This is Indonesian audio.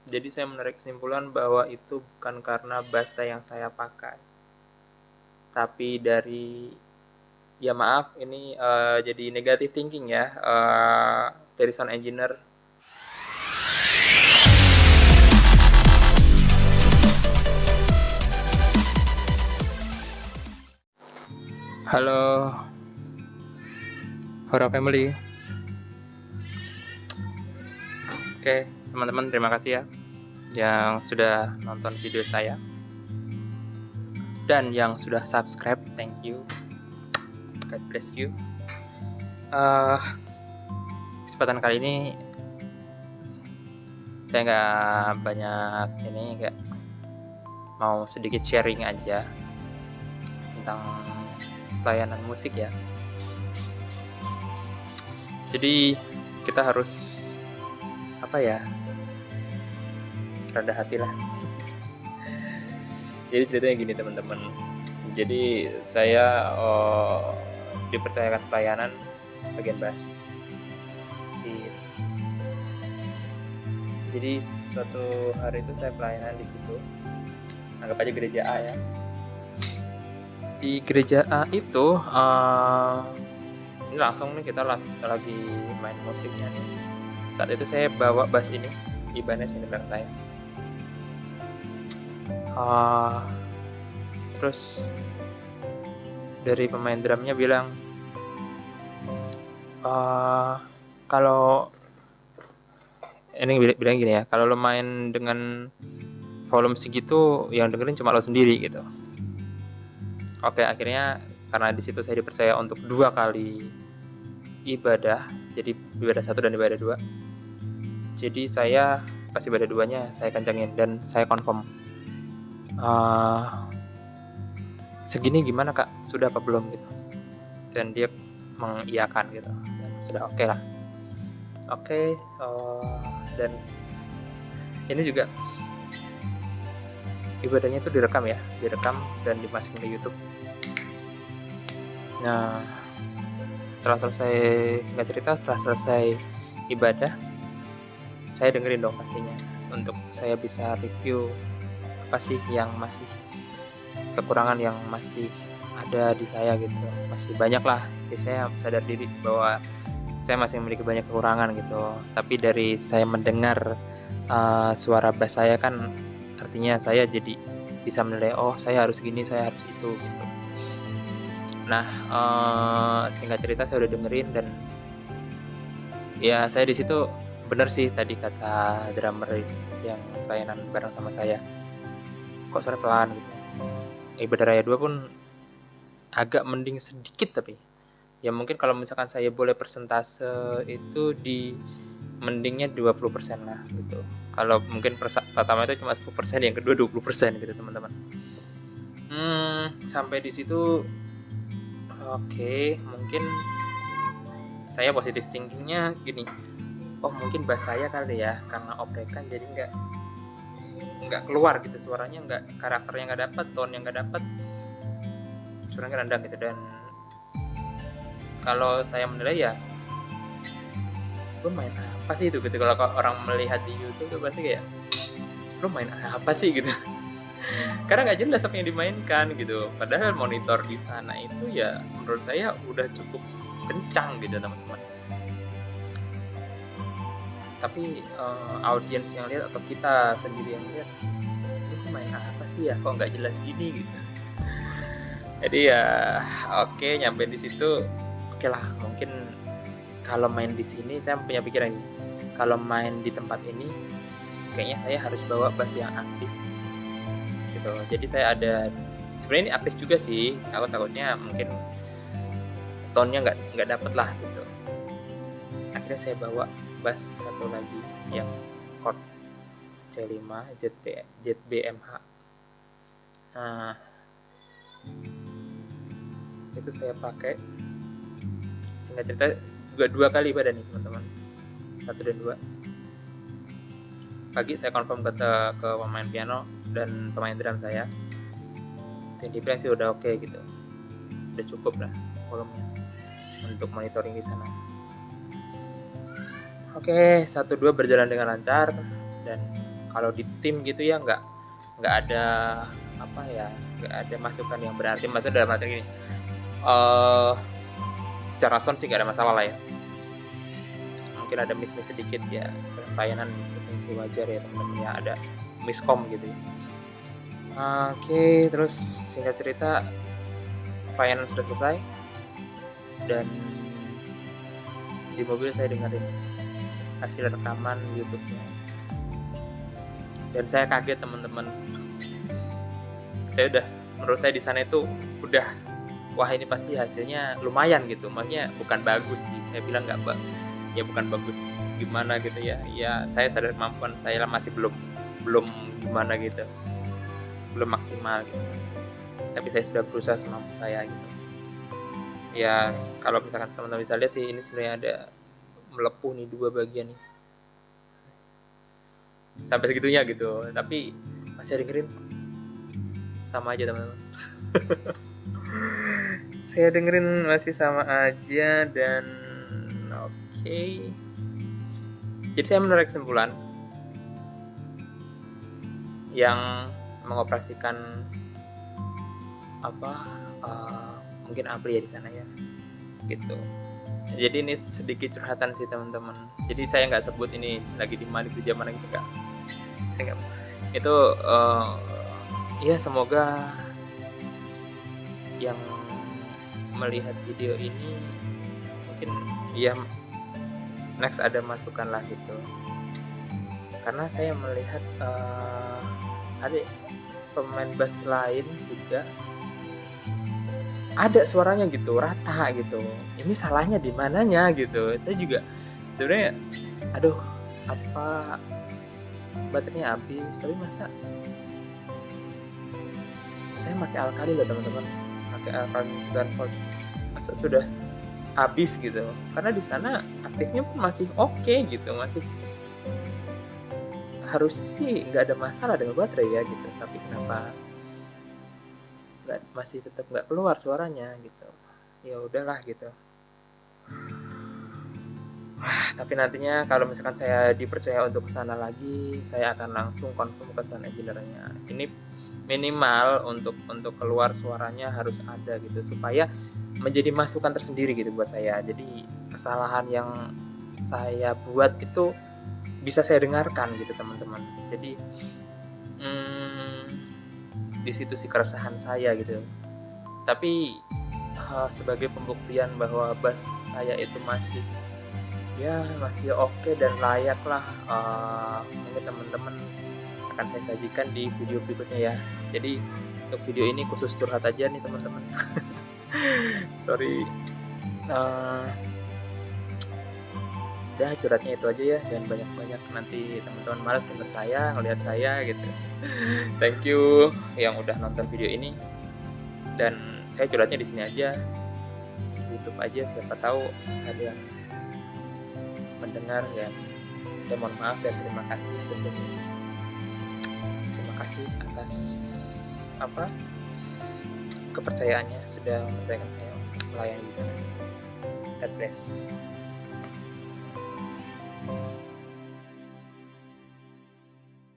Jadi saya menarik kesimpulan bahwa itu bukan karena bahasa yang saya pakai, tapi ya maaf ini jadi negative thinking ya, dari sound engineer. Halo Hora Family. Oke, teman-teman, terima kasih ya yang sudah nonton video saya dan yang sudah subscribe. Thank you, God bless you. Kesempatan kali ini saya nggak banyak ini, kayak mau sedikit sharing aja tentang pelayanan musik ya. Jadi kita harus rada hati lah. Jadi ceritanya gini teman-teman. Jadi saya dipercayakan pelayanan bagian bass. Jadi suatu hari itu saya pelayanan di situ. Anggap aja gereja A ya. Di gereja A itu ini langsung nih kita lagi main musiknya nih. Saat itu saya bawa bass ini, Ibanez ini belakang saya. Terus dari pemain drumnya bilang, kalau ini bilang gini ya, kalau lo main dengan volume segitu, yang dengerin cuma lo sendiri gitu. Oke, akhirnya karena di situ saya dipercaya untuk 2 kali ibadah, jadi ibadah 1 dan ibadah 2. Jadi saya pas ibadah 2-nya saya kencengin dan saya confirm, segini gimana kak, sudah apa belum gitu. Dan dia mengiyakan gitu, dan sudah oke lah. Oke, dan ini juga ibadahnya itu direkam dan dimasukin ke YouTube. Nah, setelah selesai ibadah, saya dengerin dong pastinya, untuk saya bisa review apa sih yang masih kekurangan yang masih ada di saya gitu. Masih banyak lah, saya sadar diri bahwa saya masih memiliki banyak kekurangan gitu. Tapi dari saya mendengar suara bass saya kan, artinya saya jadi bisa menilai, oh saya harus gini, saya harus itu gitu. Nah, singkat cerita saya udah dengerin dan ya saya di situ bener sih tadi kata drummer yang pelayanan bareng sama saya, kok suara pelan gitu. Ibadah Raya 2 pun agak mending sedikit, tapi ya mungkin kalau misalkan saya boleh persentase itu di mendingnya 20% lah gitu. Kalau mungkin pertama itu cuma 10%, yang kedua 20% gitu teman-teman. Sampai di situ oke, mungkin saya positif thinkingnya gini, oh mungkin bass saya kali ya, karena oprekan jadi nggak keluar gitu suaranya, nggak, karakternya nggak dapat, tone yang nggak dapat, suaranya rendah gitu. Dan kalau saya menilai ya, lu main apa sih itu gitu. Kalau orang melihat di YouTube tuh pasti kayak, lu main apa sih gitu. Karena nggak jelas apa yang dimainkan gitu. Padahal monitor di sana itu ya menurut saya udah cukup kencang gitu teman-teman. Tapi audiens yang lihat atau kita sendiri yang lihat, itu main apa sih ya, kok nggak jelas gini gitu. Jadi ya oke, nyampe di situ oke lah, mungkin kalau main di sini saya punya pikiran gini, kalau main di tempat ini kayaknya saya harus bawa bass yang aktif gitu. Jadi saya ada, sebenarnya ini aktif juga sih, aku takutnya mungkin tone-nya nggak dapet lah gitu. Akhirnya saya bawa bass satu lagi yang chord C5 ZBMH. Nah, itu saya pakai, singkat cerita juga 2 kali ibadah nih teman-teman, 1 dan 2. Pagi saya confirm ke pemain piano dan pemain drum saya, dan dibilang sih udah oke gitu, udah cukup lah volumenya untuk monitoring di sana. Oke, 1-2 berjalan dengan lancar dan kalau di tim gitu ya nggak ada apa ya, nggak ada masukan yang berarti. Maksudnya dalam arti gini, secara sound sih nggak ada masalah lah ya. Mungkin ada miss sedikit ya, pelayanan sih wajar ya teman-teman ya, ada miskom gitu ya. Oke, terus singkat cerita pelayanan sudah selesai dan di mobil saya dengerin hasil rekaman YouTube-nya. Dan saya kaget teman-teman. Menurut saya di sana itu udah, wah ini pasti hasilnya lumayan gitu. Maksudnya bukan bagus sih. Saya bilang ya bukan bagus gimana gitu ya. Ya saya sadar kemampuan saya masih belum gimana gitu. Belum maksimal gitu. Tapi saya sudah berusaha semampu saya gitu. Ya kalau misalkan teman-teman bisa lihat sih, ini sebenarnya ada melepuh nih 2 bagian nih. Sampai segitunya gitu. Tapi masih dengerin sama aja teman-teman. Saya dengerin masih sama aja dan oke. Jadi saya menarik kesimpulan yang mengoperasikan mungkin Apri ya di sana ya gitu. Jadi ini sedikit curhatan sih teman-teman. Jadi saya nggak sebut ini lagi di mana di zaman gitu, enggak. Saya nggak. Itu ya semoga yang melihat video ini mungkin ya next ada masukan lah gitu. Karena saya melihat ada pemain bass lain juga ada suaranya gitu, rata gitu. Ini salahnya di mananya gitu. Saya juga sebenarnya aduh, apa baterainya habis, tapi masa saya pakai Alkali loh teman-teman. Pakai Alkali 9 volt. Masa sudah habis gitu. Karena di sana aktifnya pun masih oke gitu, masih harusnya sih nggak ada masalah dengan baterai ya gitu. Tapi kenapa masih tetap nggak keluar suaranya gitu. Ya udahlah gitu. Tapi nantinya kalau misalkan saya dipercaya untuk kesana lagi, saya akan langsung confirm ke sound engineer-nya. Ini minimal untuk keluar suaranya harus ada gitu, supaya menjadi masukan tersendiri gitu buat saya. Jadi kesalahan yang saya buat itu bisa saya dengarkan gitu teman-teman. Jadi di situ sih keresahan saya gitu. Tapi sebagai pembuktian bahwa bass saya itu masih oke dan layak lah, mungkin teman-teman akan saya sajikan di video berikutnya ya. Jadi untuk video ini khusus curhat aja nih teman-teman. Sorry, udah curhatnya itu aja ya, jangan banyak-banyak, nanti teman-teman malas denger saya, ngelihat saya gitu. Thank you yang udah nonton video ini, dan saya curhatnya di sini aja, YouTube aja, siapa tahu ada yang mendengar ya. Saya mohon maaf dan terima kasih sebelumnya. Terima kasih atas kepercayaannya, sudah mempercayakan saya untuk melayani di sana. God bless.